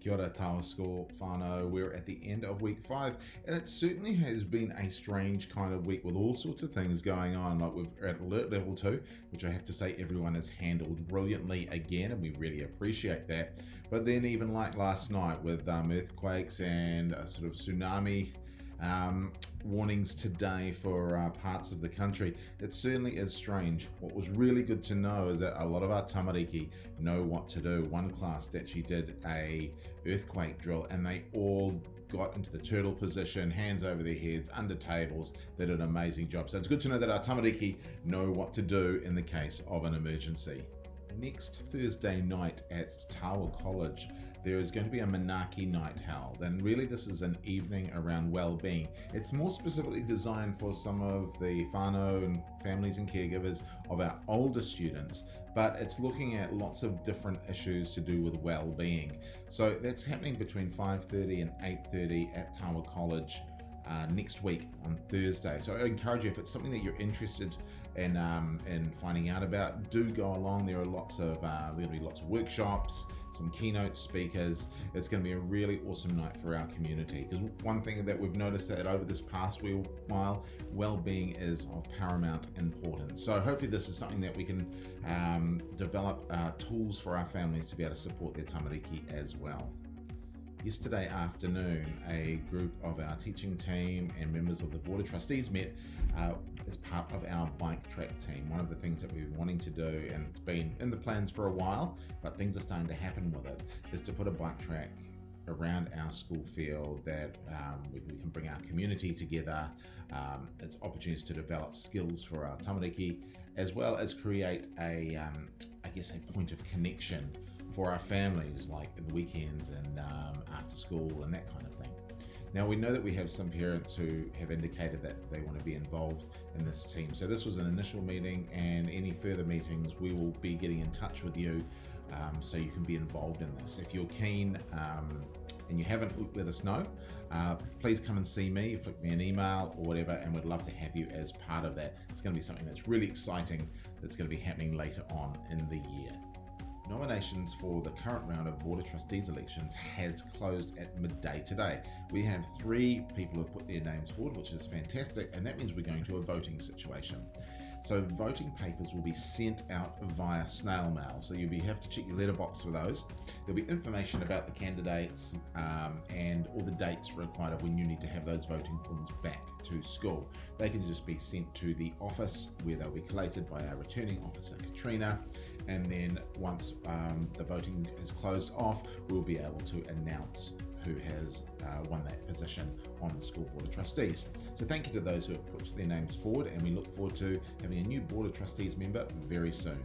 Kia ora Tawa School whānau. We're at the end of week 5, and it certainly has been a strange kind of week with all sorts of things going on. Like we're at alert level 2, which I have to say everyone has handled brilliantly again, and we really appreciate that. But then even like last night with earthquakes and sort of tsunami warnings today for parts of the country, it certainly is strange. What was really good to know is that a lot of our tamariki know what to do. One class actually did a earthquake drill, and they all got into the turtle position, hands over their heads, under tables. They did an amazing job. So it's good to know that our tamariki know what to do in the case of an emergency. Next Thursday night at Tawa College, there is going to be a Manaaki Night held, and really this is an evening around well-being. It's more specifically designed for some of the whānau and families and caregivers of our older students, but it's looking at lots of different issues to do with well-being. So that's happening between 5:30 and 8:30 at Tawa College next week on Thursday. So I encourage you, if it's something that you're interested in finding out about, do go along. There are lots of there'll be lots of workshops, some keynote speakers. It's going to be a really awesome night for our community, because one thing that we've noticed that over this past while, well-being is of paramount importance. So hopefully this is something that we can develop tools for our families to be able to support their tamariki as well. Yesterday afternoon, a group of our teaching team and members of the Board of Trustees met as part of our bike track team. One of the things that we've been wanting to do, and it's been in the plans for a while, but things are starting to happen with it, is to put a bike track around our school field that we can bring our community together. It's opportunities to develop skills for our tamariki, as well as create a point of connection for our families, like the weekends and after school and that kind of thing. Now, we know that we have some parents who have indicated that they want to be involved in this team. So this was an initial meeting, and any further meetings, we will be getting in touch with you so you can be involved in this. If you're keen and you haven't, let us know. Please come and see me, flick me an email or whatever, and we'd love to have you as part of that. It's going to be something that's really exciting that's going to be happening later on in the year. Nominations for the current round of Board of Trustees elections has closed at midday today. We have 3 people who have put their names forward, which is fantastic, and that means we're going to a voting situation. So voting papers will be sent out via snail mail, so you'll have to check your letterbox for those. There'll be information about the candidates and all the dates required of when you need to have those voting forms back to school. They can just be sent to the office, where they'll be collated by our returning officer Katrina, and then once the voting is closed off, we'll be able to announce who has won that position on the School Board of Trustees. So thank you to those who have put their names forward, and we look forward to having a new Board of Trustees member very soon.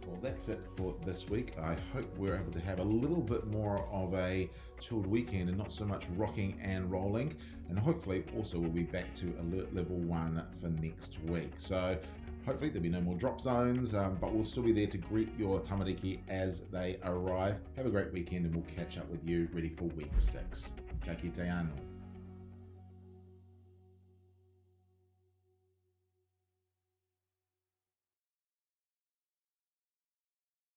Well, that's it for this week. I hope we're able to have a little bit more of a chilled weekend and not so much rocking and rolling, and hopefully also we'll be back to alert level 1 for next week. So hopefully there'll be no more drop zones, but we'll still be there to greet your tamariki as they arrive. Have a great weekend, and we'll catch up with you ready for week 6. Ka kite anō.